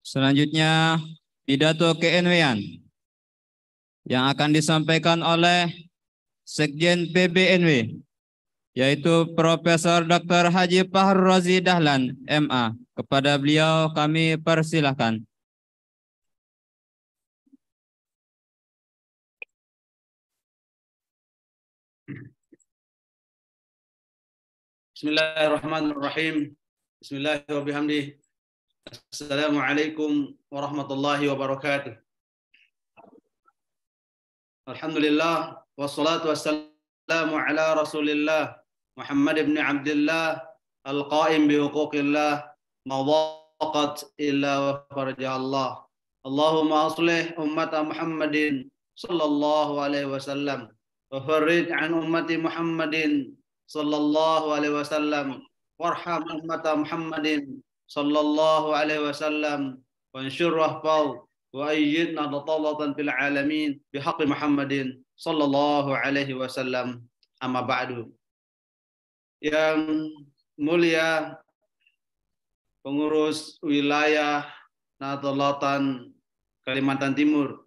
Selanjutnya, pidato KNW-an yang akan disampaikan oleh Sekjen PBNW, yaitu Profesor Dr. Haji Fahrul Razi Dahlan, MA. Kepada beliau kami persilahkan. Bismillahirrahmanirrahim. Bismillahirrahmanirrahim. Assalamualaikum warahmatullahi wabarakatuh. Alhamdulillah wassalatu wassalamu ala Rasulillah Muhammad ibn Abdullah al-qaim bi huquqillah ma waqat illa wa farja Allah. Allahumma aslih ummata Muhammadin sallallahu alaihi wasallam wa farrij an ummati Muhammadin sallallahu alaihi wasallam warham ummata Muhammadin sallallahu alaihi wasallam wa ansyur wahfal wa ayyidna datallatan fil alamin bihaqqi Muhammadin sallallahu alaihi wasallam. Amma ba'du. Yang mulia pengurus wilayah Nahdlatul Kalimantan Timur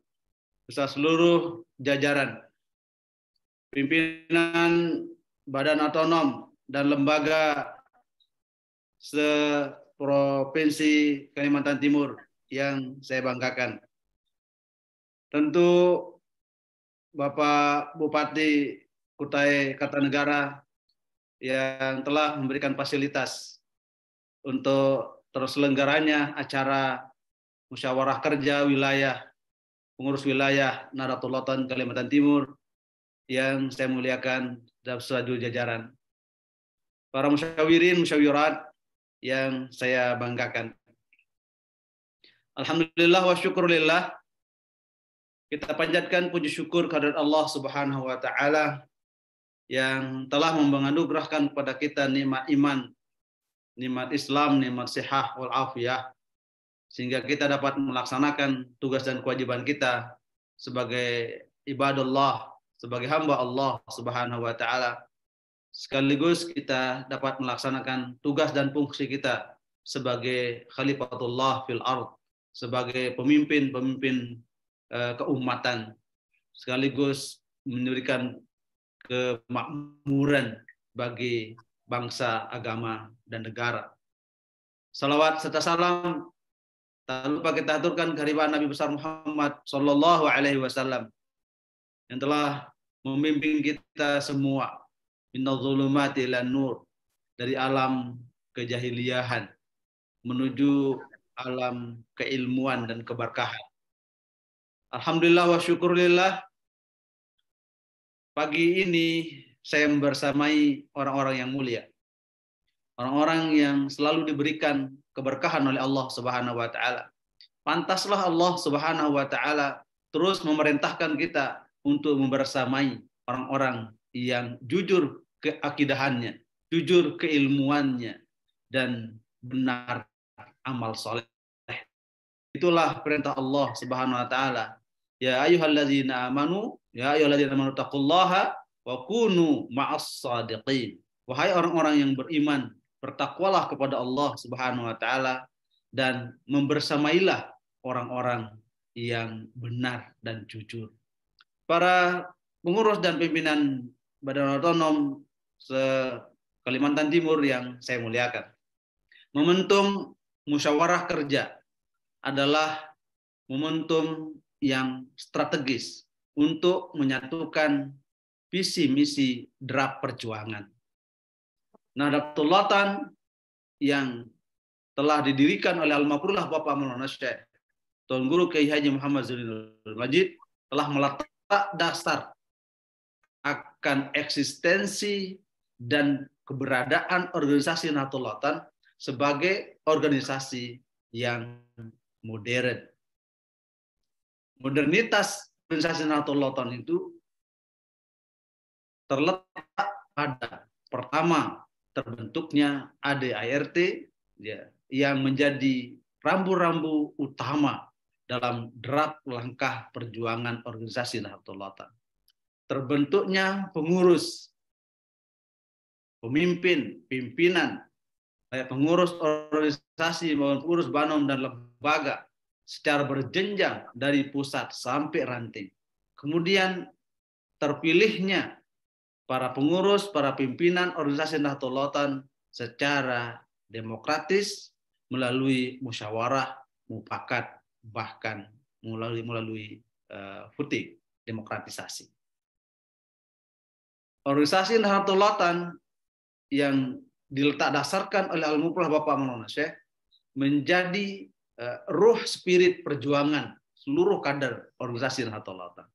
beserta seluruh jajaran pimpinan badan otonom dan lembaga se-provinsi Kalimantan Timur yang saya banggakan. Tentu Bapak Bupati Kutai Kartanegara yang telah memberikan fasilitas untuk terselenggaranya acara musyawarah kerja wilayah pengurus wilayah Nahdlatul Kalimantan Timur yang saya muliakan dan seluruh jajaran. Para musyawirin, musyawirat yang saya banggakan. Alhamdulillah wa syukurillah, kita panjatkan puji syukur kehadirat Allah Subhanahu wa taala yang telah menganugerahkan kepada kita nikmat iman, nikmat Islam, nikmat sihah wal afiyah, sehingga kita dapat melaksanakan tugas dan kewajiban kita sebagai ibadullah, sebagai hamba Allah Subhanahu wa taala. Sekaligus kita dapat melaksanakan tugas dan fungsi kita sebagai khalifatullah fil ard, sebagai pemimpin keumatan, sekaligus memberikan kemakmuran bagi bangsa, agama, dan negara. Salawat serta salam tak lupa kita aturkan kehadiran Nabi besar Muhammad sallallahu alaihi wasallam yang telah membimbing kita semua minal zulumati ilan nur, dari alam kejahiliahan menuju alam keilmuan dan keberkahan. Alhamdulillah wa syukurillah, pagi ini saya bersamai orang-orang yang mulia, orang-orang yang selalu diberikan keberkahan oleh Allah Subhanahu wa taala. Pantaslah Allah Subhanahu wa taala terus memerintahkan kita untuk membersamai orang-orang yang jujur keakidahannya, jujur keilmuannya, dan benar amal soleh. Itulah perintah Allah Subhanahu wa taala. Ya ayyuhalladzina amanu, ya ayyuhalladzina amanu taqullaha wa kunu ma'as shadiqin. Wahai orang-orang yang beriman, bertakwalah kepada Allah Subhanahu wa taala dan membersamailah orang-orang yang benar dan jujur. Para pengurus dan pimpinan Badan Otonom se-Kalimantan Timur yang saya muliakan. Momentum musyawarah kerja adalah momentum yang strategis untuk menyatukan visi misi draft perjuangan. Nahdlatul yang telah didirikan oleh Almarhumlah Bapak Maulana Syekh Tuan Guru Kiai Haji Muhammad Zainuddin Majid telah meletak dasar akan eksistensi dan keberadaan organisasi Nahdlatul sebagai organisasi yang modern. Modernitas organisasi Nahdlatul itu terletak pada pertama terbentuknya ADART ya, yang menjadi rambu-rambu utama dalam draft langkah perjuangan organisasi Nahdlatul. Terbentuknya pengurus, pemimpin, pimpinan, pengurus organisasi maupun pengurus banom dan lembaga secara berjenjang dari pusat sampai ranting. Kemudian terpilihnya para pengurus, para pimpinan organisasi Nahdlatul Ulama secara demokratis melalui musyawarah, mufakat, bahkan melalui voting, demokratisasi. Organisasi Nahdlatul Ulama yang diletak dasarkan oleh Al-Muqarrar Bapak Maulana Syekh menjadi ruh spirit perjuangan seluruh kader organisasi Nahdlatul Ulama.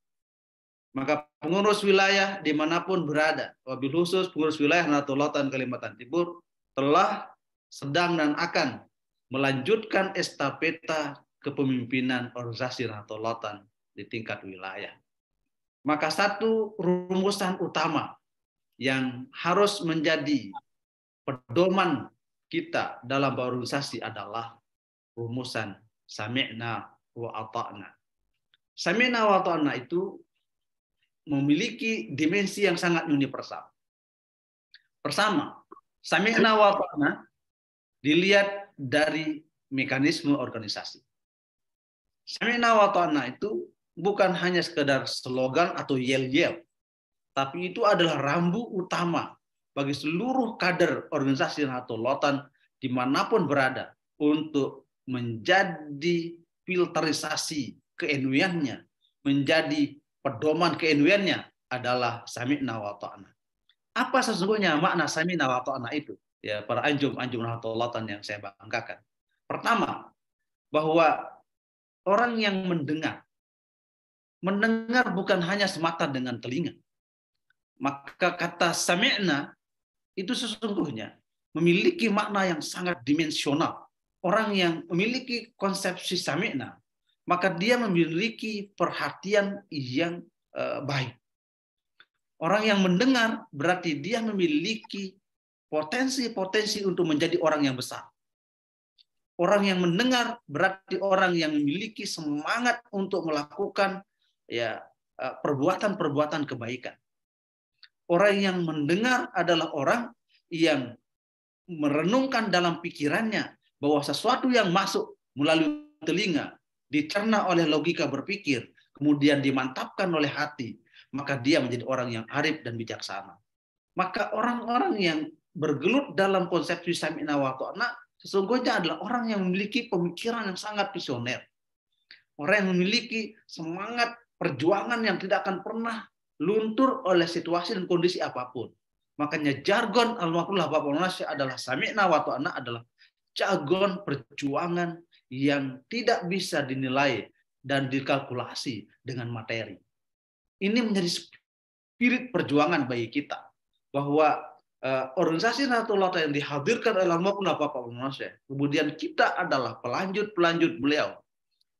Maka pengurus wilayah dimanapun berada, wabil khusus pengurus wilayah Nahdlatul Ulama Kalimantan Timur telah, sedang dan akan melanjutkan estafeta kepemimpinan organisasi Nahdlatul Ulama di tingkat wilayah. Maka satu rumusan utama yang harus menjadi pedoman kita dalam berorganisasi adalah rumusan sami'na wa ata'na. Sami'na wa ata'na itu memiliki dimensi yang sangat universal. Pertama, sami'na wa ata'na dilihat dari mekanisme organisasi. Sami'na wa ata'na itu bukan hanya sekedar slogan atau yel-yel, tapi itu adalah rambu utama bagi seluruh kader organisasi Nahdlatul Ulama dimanapun berada untuk menjadi filterisasi ke-NU-nya, menjadi pedoman ke-NU-nya adalah sami'na wa ta'na. Apa sesungguhnya makna sami'na wa ta'na itu? Ya, para anjum-anjum Nahdlatul Ulama yang saya banggakan. Pertama, bahwa orang yang mendengar bukan hanya semata dengan telinga. Maka kata sami'na itu sesungguhnya memiliki makna yang sangat dimensional. Orang yang memiliki konsepsi sami'na, maka dia memiliki perhatian yang baik. Orang yang mendengar berarti dia memiliki potensi-potensi untuk menjadi orang yang besar. Orang yang mendengar berarti orang yang memiliki semangat untuk melakukan perbuatan-perbuatan kebaikan. Orang yang mendengar adalah orang yang merenungkan dalam pikirannya bahwa sesuatu yang masuk melalui telinga, dicerna oleh logika berpikir, kemudian dimantapkan oleh hati, maka dia menjadi orang yang arif dan bijaksana. Maka orang-orang yang bergelut dalam konsepsi sami'na wa ta'na sesungguhnya adalah orang yang memiliki pemikiran yang sangat visioner. Orang yang memiliki semangat perjuangan yang tidak akan pernah luntur oleh situasi dan kondisi apapun. Makanya jargon Al-Muqarrar Bapak Maulana Syekh adalah sami'na wa ta'na adalah jargon perjuangan yang tidak bisa dinilai dan dikalkulasi dengan materi. Ini menjadi spirit perjuangan bagi kita bahwa organisasi Nahdlatul Ulama yang dihadirkan oleh Al-Muqarrar Bapak Maulana Syekh, kemudian kita adalah pelanjut-pelanjut beliau.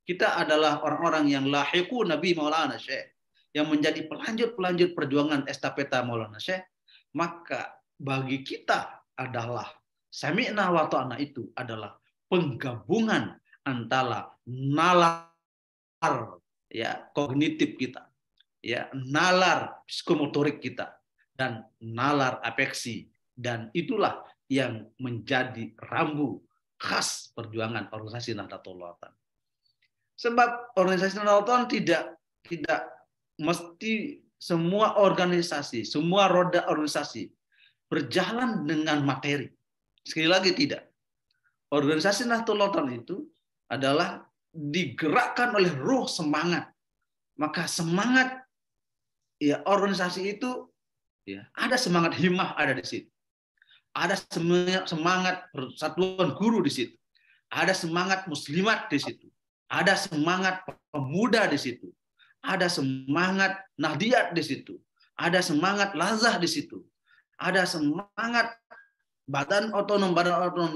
Kita adalah orang-orang yang lahiqu Nabi Maulana Syekh, yang menjadi pelanjut-pelanjut perjuangan estafeta Maulana Syekh, maka bagi kita adalah sami'na wa ta'na itu adalah penggabungan antara nalar kognitif kita, nalar psikomotorik kita, dan nalar afeksi, dan itulah yang menjadi rambu khas perjuangan organisasi Nahdlatul Ulama. Sebab organisasi Nahdlatul Ulama tidak mesti semua organisasi, semua roda organisasi berjalan dengan materi. Sekali lagi tidak. Organisasi Nahdlatul Ulama itu adalah digerakkan oleh ruh semangat. Maka semangat organisasi itu ada semangat himmah ada di situ. Ada semangat persatuan guru di situ. Ada semangat muslimat di situ. Ada semangat pemuda di situ. Ada semangat nahdiyat di situ. Ada semangat lazah di situ. Ada semangat badan otonom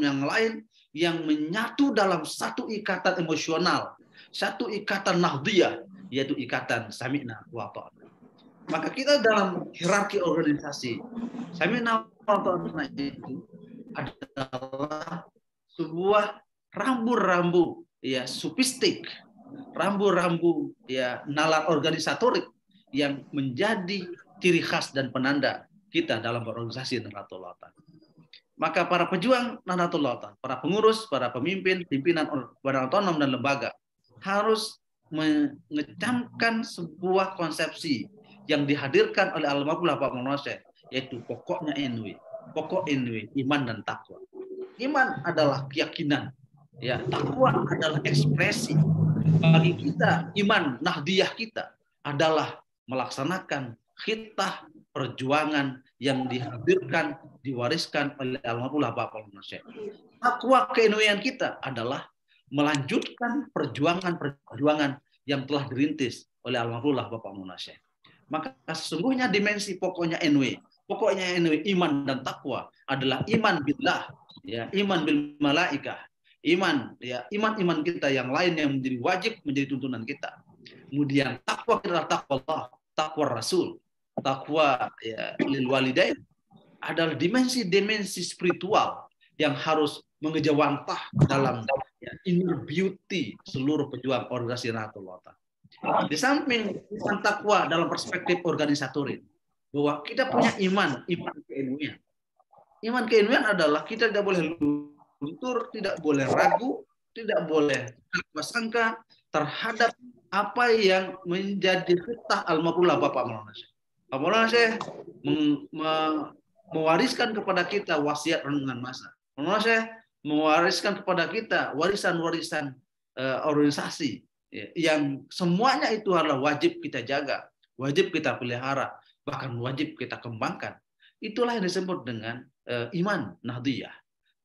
yang lain yang menyatu dalam satu ikatan emosional, satu ikatan nahdiyah, yaitu ikatan sami'na wa ta'na. Maka kita dalam hierarki organisasi, sami'na wa ta'na itu adalah sebuah rambu-rambu sofistik, rambu-rambu nalar organisatorik yang menjadi ciri khas dan penanda kita dalam berorganisasi Nahdlatul Ulama. Maka para pejuang Nahdlatul Ulama, para pengurus, para pemimpin, pimpinan badan otonom dan lembaga harus mengecamkan sebuah konsepsi yang dihadirkan oleh Al-Mabullah Pak Monose, yaitu pokoknya NW. Pokok NW, iman dan takwa. Iman adalah keyakinan, ya, takwa adalah ekspresi. Bagi kita, iman nahdiyah kita adalah melaksanakan khitah perjuangan yang dihadirkan, diwariskan oleh Al-Mabullah Bapak Indonesia. Takwa ke-NW kita adalah melanjutkan perjuangan-perjuangan yang telah dirintis oleh Al-Mabullah Bapak Indonesia. Maka sesungguhnya dimensi pokoknya NW, iman dan takwa adalah iman billah, ya, iman bil malaikah, iman, ya, iman kita yang lain yang menjadi wajib, menjadi tuntunan kita. Kemudian takwa adalah takwa Allah, takwa Rasul, takwa, ya, lil walidain, adalah dimensi-dimensi spiritual yang harus mengejawantah dalam, ya, inner beauty seluruh pejuang organisasi Nahdlatul Ulama. Di samping takwa dalam perspektif organisatoris, bahwa kita punya iman ke-NW-an. Iman ke-NW-an adalah kita tidak boleh luntur, tidak boleh ragu, tidak boleh prasangka terhadap apa yang menjadi khitah Al-Mabullah Bapak Maulana Syekh. Bapak Maulana Syekh mewariskan kepada kita wasiat renungan masa. Maulana Syekh mewariskan kepada kita warisan-warisan organisasi, yang semuanya itu adalah wajib kita jaga, wajib kita pelihara, bahkan wajib kita kembangkan. Itulah yang disebut dengan iman nahdiyah.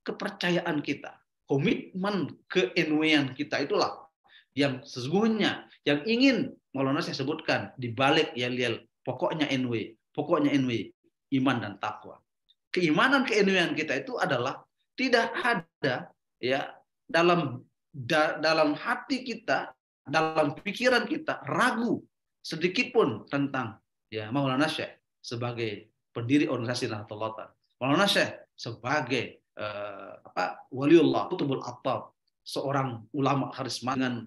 Kepercayaan kita, komitmen ke-NW-an kita, itulah yang sesungguhnya yang ingin Maulana saya sebutkan di balik yel-yel pokoknya NW, iman dan takwa. Keimanan ke-NW-an kita itu adalah tidak ada, ya, dalam hati kita, dalam pikiran kita ragu sedikit pun tentang, ya, Maulana Syekh sebagai pendiri organisasi Nahdlatul Ulama, Maulana Syekh sebagai waliullah, kutubul attab, seorang ulama karisma dengan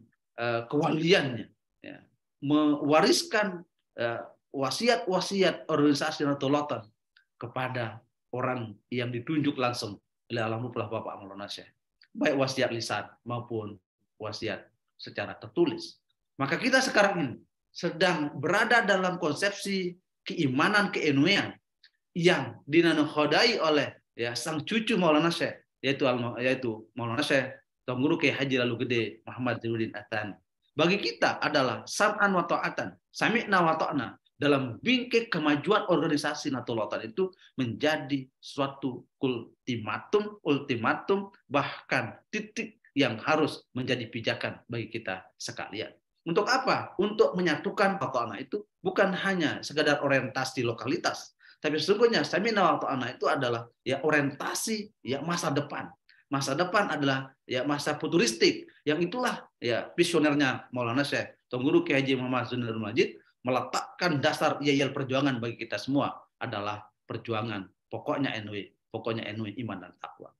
kewaliannya, ya, mewariskan wasiat-wasiat organisasi Nahdlatul Ulama kepada orang yang ditunjuk langsung oleh Alhamdulillah Bapak Maulana Syekh, baik wasiat lisan maupun wasiat secara tertulis. Maka kita sekarang ini sedang berada dalam konsepsi keimanan ke-NW-an yang dinanokhodai oleh, ya, sang cucu Maulana Syekh, yaitu Maulana Syekh Tuan Guru Kiai Haji Lalu Gede Muhammad Zainuddin Atsani. Bagi kita adalah sam'an wa ta'atan, sami'na wa ta'na, dalam bingkai kemajuan organisasi Nahdlatul Ulama itu menjadi suatu ultimatum, bahkan titik yang harus menjadi pijakan bagi kita sekalian. Untuk apa? Untuk menyatukan ta'ana itu bukan hanya sekedar orientasi lokalitas, tapi sesungguhnya sami'na wa ta'na itu adalah, ya, orientasi, ya, masa depan. Masa depan adalah, ya, masa futuristik, yang itulah, ya, visionernya Maulana Syekh Tuan Guru Kiai Haji Muhammad Zainuddin Majid, meletakkan dasar yel perjuangan bagi kita semua adalah perjuangan pokoknya NW, iman dan takwa.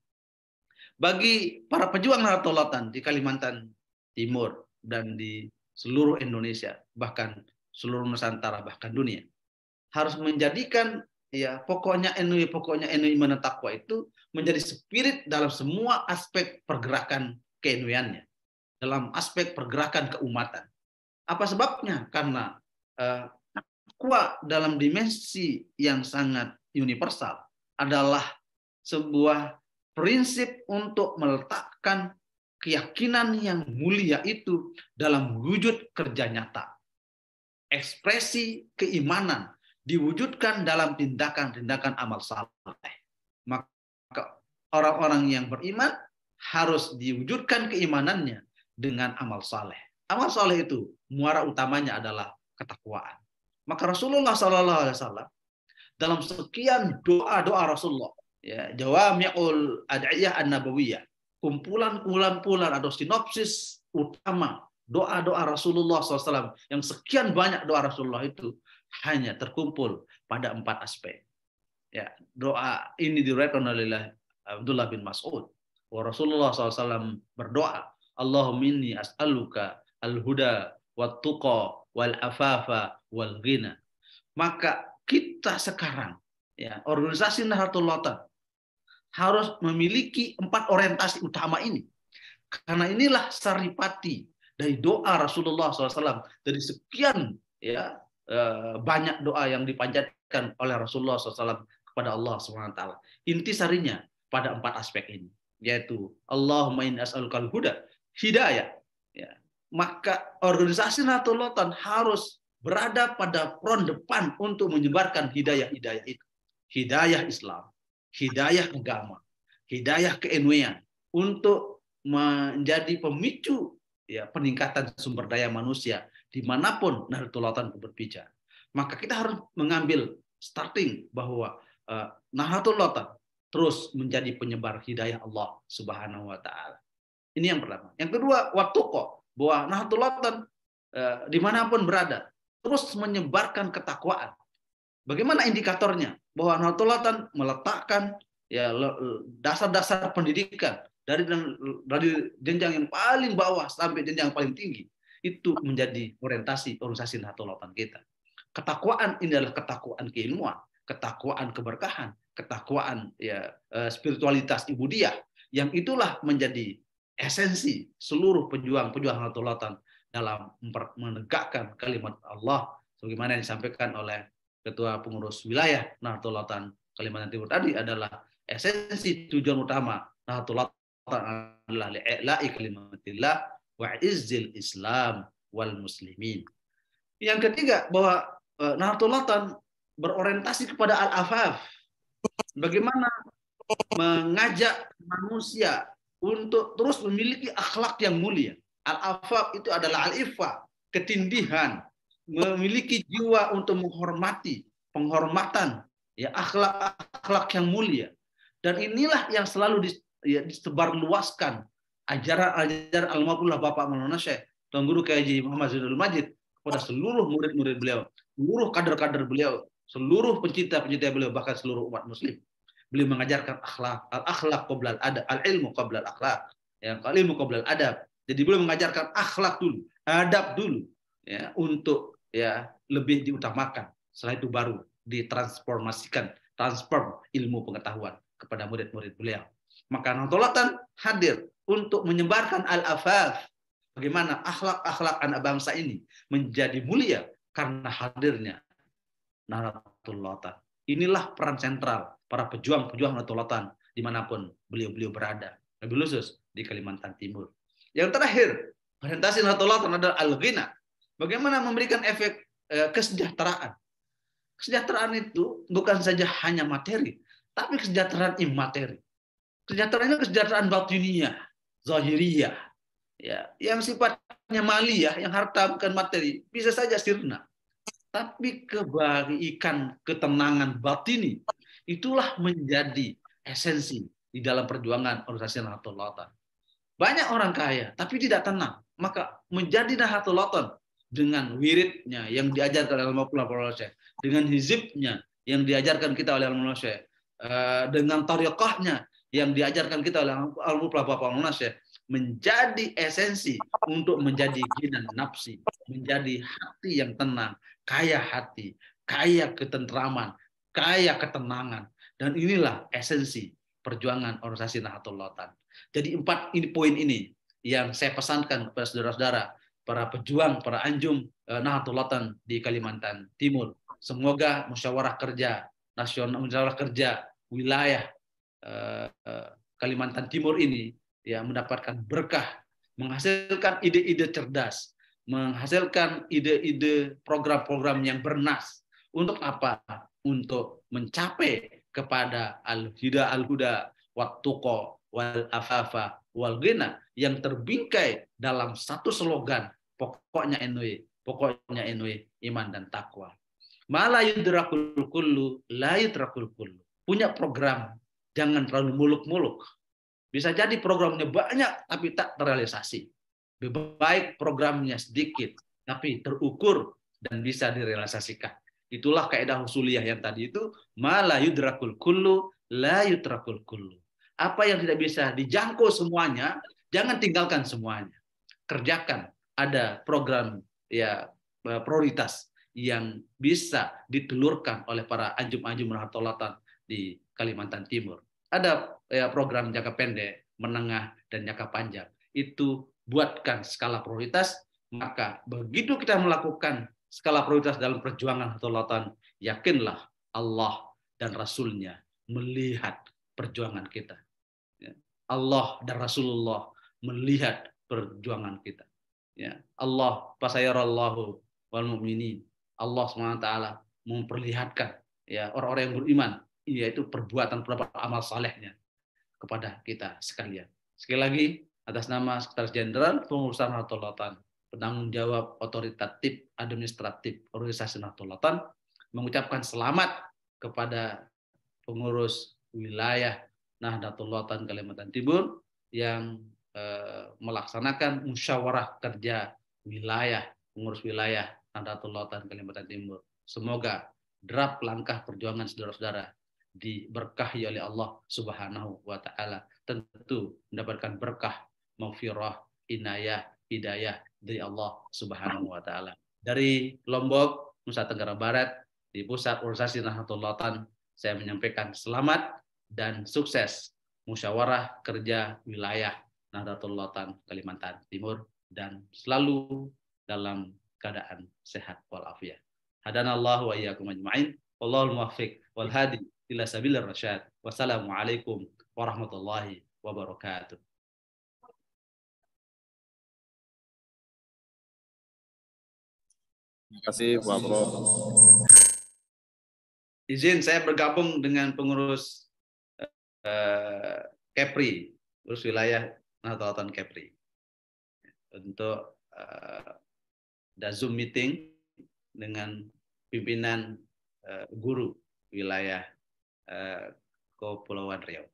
Bagi para pejuang Nahdlatul Ulama di Kalimantan Timur dan di seluruh Indonesia, bahkan seluruh Nusantara, bahkan dunia, harus menjadikan, ya, pokoknya NW, iman dan takwa itu menjadi spirit dalam semua aspek pergerakan ke-NW-annya, dalam aspek pergerakan keumatan. Apa sebabnya? Karena takwa dalam dimensi yang sangat universal adalah sebuah prinsip untuk meletakkan keyakinan yang mulia itu dalam wujud kerja nyata. Ekspresi keimanan diwujudkan dalam tindakan-tindakan amal saleh. Maka orang-orang yang beriman harus diwujudkan keimanannya dengan amal saleh. Amal saleh itu muara utamanya adalah ketakwaan. Maka Rasulullah SAW dalam sekian doa-doa Rasulullah, ya, jawami'ul ad'iyah an-nabawiyah, kumpulan atau sinopsis utama doa-doa Rasulullah SAW, yang sekian banyak doa Rasulullah itu hanya terkumpul pada 4 aspek. Ya, doa ini diriwayatkan oleh Abdullah bin Mas'ud. Rasulullah SAW berdoa, Allahumma inni as'aluka al-huda wat-tuqa wal-afafa wal-ghina. Maka kita sekarang, ya, organisasi Nahdlatul Ulama harus memiliki 4 orientasi utama ini. Karena inilah saripati dari doa Rasulullah SAW, dari sekian ya banyak doa yang dipanjatkan oleh Rasulullah SAW kepada Allah SWT. Intisarinya pada 4 aspek ini, yaitu Allahumma inni as'alukal huda, hidayah. Ya. Maka organisasi Nahdlatul Ulama harus berada pada front depan untuk menyebarkan hidayah-hidayah itu. Hidayah Islam, hidayah agama, hidayah ke-NU-an untuk menjadi pemicu ya peningkatan sumber daya manusia dimanapun Nahdlatul Ulama berbicara. Maka kita harus mengambil starting bahwa Nahdlatul Ulama terus menjadi penyebar hidayah Allah Subhanahu wa taala. Ini yang pertama. Yang kedua, wattaqwa, bahwa Nahdlatul Ulama dimanapun berada terus menyebarkan ketakwaan. Bagaimana indikatornya? Bahwa Nahdlatul Ulama meletakkan ya dasar-dasar pendidikan dari jenjang yang paling bawah sampai jenjang yang paling tinggi. Itu menjadi orientasi organisasi Nahdlatul Ulama kita. Ketakwaan ini adalah ketakwaan keilmuan, ketakwaan keberkahan, ketakwaan ya spiritualitas ibudiyah, yang itulah menjadi esensi seluruh pejuang-pejuang Nahdlatul Ulama dalam menegakkan kalimat Allah sebagaimana yang disampaikan oleh Ketua Pengurus Wilayah Nahdlatul Ulama Kalimantan Timur tadi. Adalah esensi tujuan utama Nahdlatul Ulama adalah li'i'la'i kalimatillah wa izzil Islam wal muslimin. Yang ketiga, bahwa Nahdlatul Ulama berorientasi kepada al-afaf. Bagaimana mengajak manusia untuk terus memiliki akhlak yang mulia. Al-afaf itu adalah al-iffah, ketindihan, memiliki jiwa untuk menghormati, penghormatan, ya akhlak yang mulia. Dan inilah yang selalu disebarluaskan ajaran-ajaran almarhumah Bapak Maulana Syekh Tuan Guru Kiai Haji Muhammad Zainul Majid kepada seluruh murid-murid beliau, seluruh kader-kader beliau, seluruh pencinta-pencinta beliau, bahkan seluruh umat muslim. Beliau mengajarkan akhlak, al-akhlak qabla al-adab, al-ilmu qabla al-akhlak, ya, al-ilmu qabla al-adab. Jadi beliau mengajarkan akhlak dulu, adab dulu, ya, untuk ya lebih diutamakan. Setelah itu baru ditransformasikan, transform ilmu pengetahuan kepada murid-murid beliau. Maka Nahdlatul Ulama hadir untuk menyebarkan al-afaf. Bagaimana akhlak-akhlak anak bangsa ini menjadi mulia karena hadirnya Nahdlatul Ulama. Inilah peran sentral para pejuang-pejuang Nahdlatul Ulama dimanapun beliau-beliau berada, lebih khusus di Kalimantan Timur. Yang terakhir, orientasi Nahdlatul Ulama adalah al-ghina. Bagaimana memberikan efek kesejahteraan. Kesejahteraan itu bukan saja hanya materi, tapi kesejahteraan imateri. Kesejahteraan ini kesejahteraan batiniyah, zahiriyah, ya, yang sifatnya maliyah, yang harta bukan materi, bisa saja sirna. Tapi kebaikan, ketenangan batini, itulah menjadi esensi di dalam perjuangan organisasi Nahdlatul Ulama. Banyak orang kaya, tapi tidak tenang. Maka menjadi Nahdlatul Ulama dengan wiridnya yang diajarkan oleh Al-Maulana Syekh, dengan hizibnya yang diajarkan kita oleh Al-Maulana Syekh, dengan tariqahnya yang diajarkan kita oleh Al-Maulana Syekh, menjadi esensi untuk menjadi ghina nafsi, menjadi hati yang tenang, kaya hati, kaya ketentraman, kaya ketenangan. Dan inilah esensi perjuangan organisasi Nahdlatul Ulama. Jadi 4 poin ini yang saya pesankan kepada saudara-saudara, para pejuang, para anjum Nahdlatul Ulama di Kalimantan Timur. Semoga musyawarah kerja nasional, musyawarah kerja wilayah Kalimantan Timur ini ya mendapatkan berkah, menghasilkan ide-ide cerdas, menghasilkan ide-ide program-program yang bernas. Untuk apa? Untuk mencapai kepada al-hida al-huda wat-tuqa wal-afafa wal-ghina yang terbingkai dalam satu slogan, pokoknya NW, iman dan takwa. Mala yudrakul kullu, la yudrakul kullu. Punya program, jangan terlalu muluk-muluk. Bisa jadi programnya banyak, tapi tak terrealisasi. Lebih baik programnya sedikit, tapi terukur dan bisa direalisasikan. Itulah kaidah usuliyah yang tadi itu, mala yudrakul kullu, la yudrakul kullu. Apa yang tidak bisa dijangkau semuanya, jangan tinggalkan semuanya. Kerjakan. Ada program ya prioritas yang bisa ditelurkan oleh para anjum-anjum Nahdlatul Ulama di Kalimantan Timur. Ada ya program jangka pendek, menengah, dan jangka panjang. Itu buatkan skala prioritas, maka begitu kita melakukan skala prioritas dalam perjuangan Nahdlatul, yakinlah Allah dan Rasul-Nya melihat perjuangan kita. Allah dan Rasulullah melihat perjuangan kita. Allah fasayarallahu wal mu'minin. Allah SWT memperlihatkan orang-orang yang beriman, yaitu perbuatan amal salehnya kepada kita sekalian. Sekali lagi, atas nama Sekretaris Jenderal Pengurusan Nahdlatul, penanggung jawab otoritatif administratif organisasi Nahdlatul, mengucapkan selamat kepada pengurus wilayah Nahdlatul Kalimantan Timur yang melaksanakan musyawarah kerja wilayah, pengurus wilayah Nahdlatul Kalimantan Timur. Semoga draft langkah perjuangan saudara-saudara diberkahi oleh Allah Subhanahu wa taala, tentu mendapatkan berkah, maghfirah, inayah, hidayah dari Allah Subhanahu wa taala. Dari Lombok, Nusa Tenggara Barat, di pusat organisasi Nahdlatul, saya menyampaikan selamat dan sukses musyawarah kerja wilayah Nahdlatul Kalimantan Timur dan selalu dalam keadaan sehat walafiat. Hadanallahu wa iyyakum ajma'in. Wallahul muwaffiq wal hadi ila sabilir rasyad. Wassalamualaikum warahmatullahi wabarakatuh. Terima kasih Pak Prof. Izin saya bergabung dengan pengurus Kepri, pengurus wilayah Nahdlatul Kepri, untuk ada Zoom meeting dengan pimpinan guru wilayah Kepulauan Riau.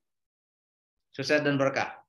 Sukses dan berkah.